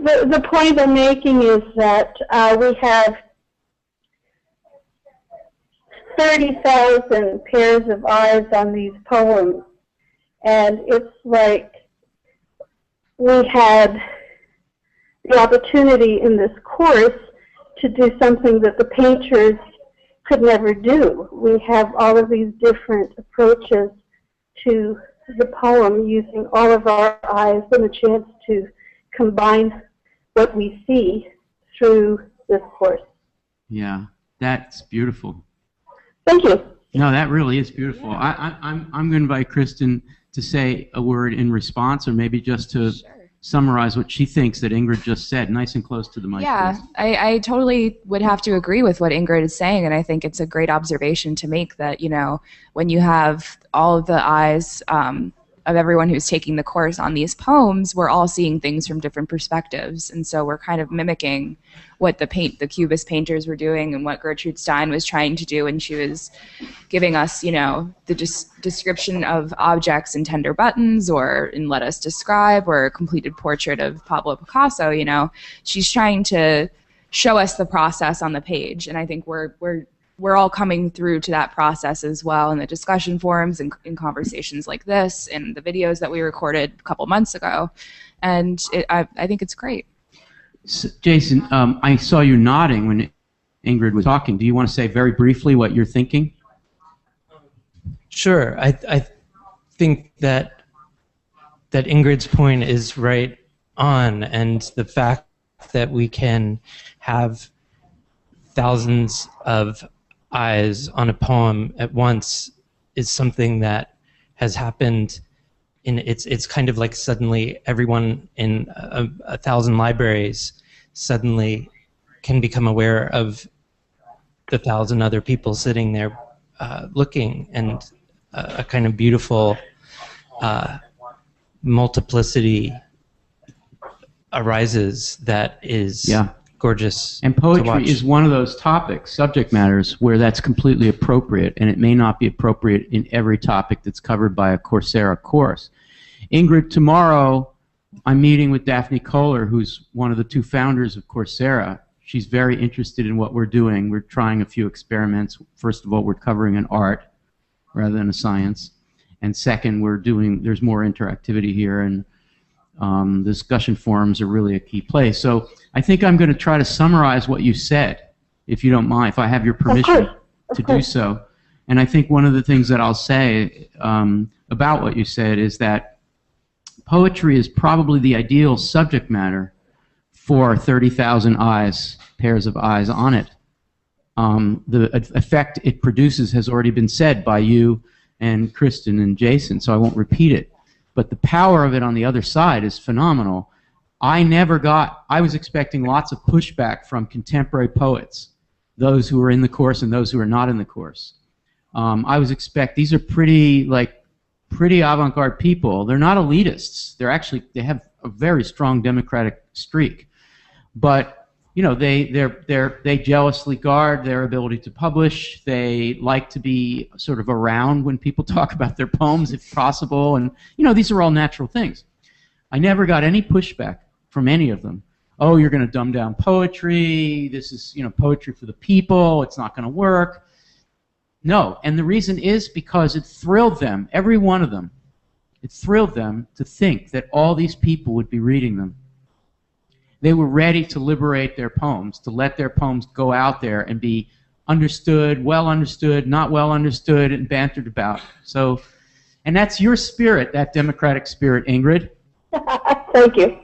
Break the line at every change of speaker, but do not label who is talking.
The point I'm making is that we have 30,000 pairs of eyes on these poems, and it's like we had the opportunity in this course to do something that the painters could never do. We have all of these different approaches to the poem using all of our eyes and a chance to combine what we see through this course.
Yeah, that's beautiful.
Thank you.
No, that really is beautiful. Yeah. I'm going to invite Kristen to say a word in response, or maybe just to summarize what she thinks that Ingrid just said, nice and close to the mic.
Yeah, I totally would have to agree with what Ingrid is saying, and I think it's a great observation to make that, you know, when you have all of the eyes of everyone who's taking the course on these poems, we're all seeing things from different perspectives, and so we're kind of mimicking what the Cubist painters were doing and what Gertrude Stein was trying to do when she was giving us, you know, the description of objects in Tender Buttons or in Let Us Describe or a completed portrait of Pablo Picasso. You know, she's trying to show us the process on the page, and I think we're all coming through to that process as well in the discussion forums and in conversations like this and the videos that we recorded a couple months ago, and I think it's great.
So, Jason, I saw you nodding when Ingrid was talking. Do you want to say very briefly what you're thinking?
Sure. I think that Ingrid's point is right on, and the fact that we can have thousands of eyes on a poem at once is something that has happened. It's kind of like suddenly everyone in a thousand libraries suddenly can become aware of the 1,000 other people sitting there looking, and a kind of beautiful multiplicity arises that is gorgeous.
And poetry is one of those topics, subject matters, where that's completely appropriate, and it may not be appropriate in every topic that's covered by a Coursera course. Ingrid, tomorrow I'm meeting with Daphne Kohler, who's one of the two founders of Coursera. She's very interested in what we're doing. We're trying a few experiments. First of all, we're covering an art rather than a science. And second, there's more interactivity here, and the discussion forums are really a key place. So I think I'm going to try to summarize what you said, if you don't mind, if I have your permission to do so. And I think one of the things that I'll say about what you said is that poetry is probably the ideal subject matter for 30,000 eyes, pairs of eyes on it. The effect it produces has already been said by you and Kristen and Jason, so I won't repeat it. But the power of it on the other side is phenomenal. I was expecting lots of pushback from contemporary poets, those who are in the course and those who are not in the course. These are pretty avant-garde people. They're not elitists. They have a very strong democratic streak. But you know, they jealously guard their ability to publish. They like to be sort of around when people talk about their poems, if possible. And you know, these are all natural things. I never got any pushback from any of them. Oh, you're going to dumb down poetry. This is, you know, poetry for the people. It's not going to work. No, and the reason is because it thrilled them, every one of them. It thrilled them to think that all these people would be reading them. They were ready to liberate their poems, to let their poems go out there and be understood, well understood, not well understood, and bantered about. So, and that's your spirit, that democratic spirit, Ingrid.
Thank you.